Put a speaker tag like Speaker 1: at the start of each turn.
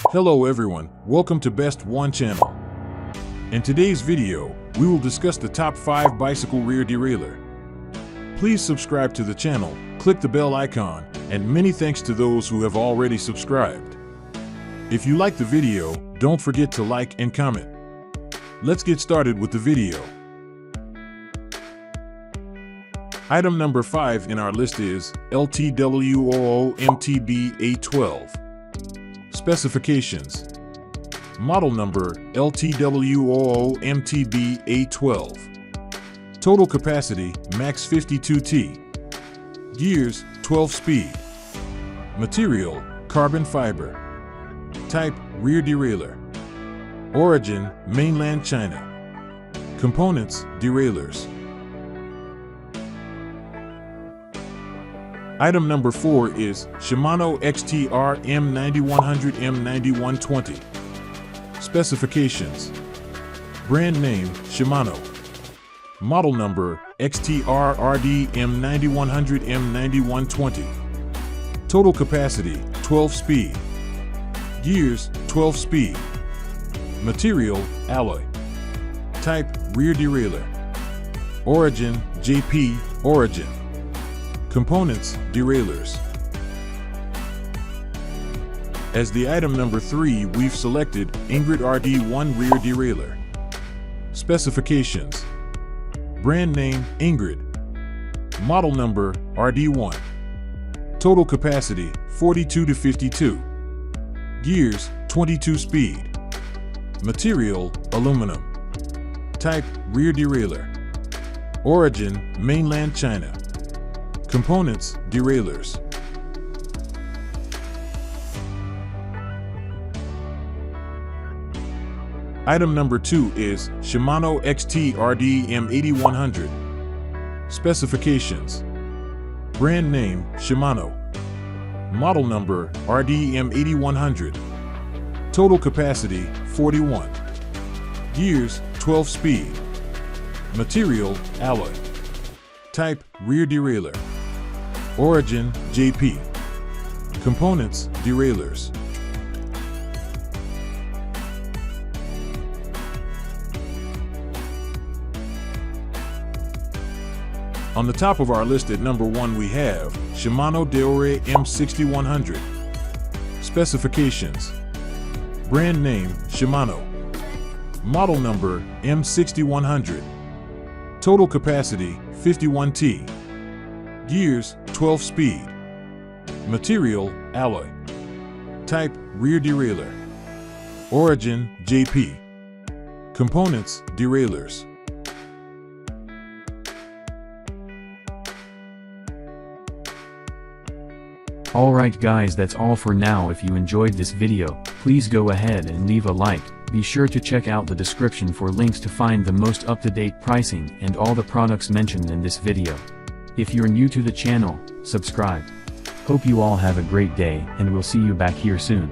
Speaker 1: Hello everyone, welcome to Best One channel. In today's video, we will discuss the top 5 bicycle rear derailleur. Please subscribe to the channel, click the bell icon, and many thanks to those who have already subscribed. If you like the video, don't forget to like and comment. Let's get started with the video. Item number 5 in our list is DEORE MTB-A12. Specifications. Model number DEORE MTB-A12. Total capacity max 52T. Gears 12 speed. Material carbon fiber. Type rear derailleur. Origin mainland China. Components derailleurs. Item number 4 is Shimano XTR M9100 M9120. Specifications. Brand name Shimano. Model number XTR RD8100 M9120. Total capacity 12 speed. Gears 12 speed. Material alloy. Type rear derailleur. Origin JP Origin. Components derailleurs. As the item number 3, we've selected INGRID RD1 rear derailleur. Specifications. Brand name INGRID. Model number RD1. Total capacity 42 to 52. Gears 22 speed. Material aluminum. Type rear derailleur. Origin mainland China. Components derailleurs. Item number 2 is Shimano XT RD8100. Specifications. Brand name Shimano. Model number RDM8100. Total capacity 41. Gears 12 speed. Material alloy. Type rear derailleur. Origin JP. Components derailleurs. On the top of our list at number 1 we have Shimano DEORE M6100. Specifications. Brand name Shimano. Model number M6100. Total capacity 51T. Gears 12 speed. Material alloy. Type rear derailleur. Origin JP. Components derailleurs.
Speaker 2: Alright guys, that's all for now. If you enjoyed this video, please go ahead and leave a like. Be sure to check out the description for links to find the most up-to-date pricing and all the products mentioned in this video. If you're new to the channel, subscribe. Hope you all have a great day and we'll see you back here soon.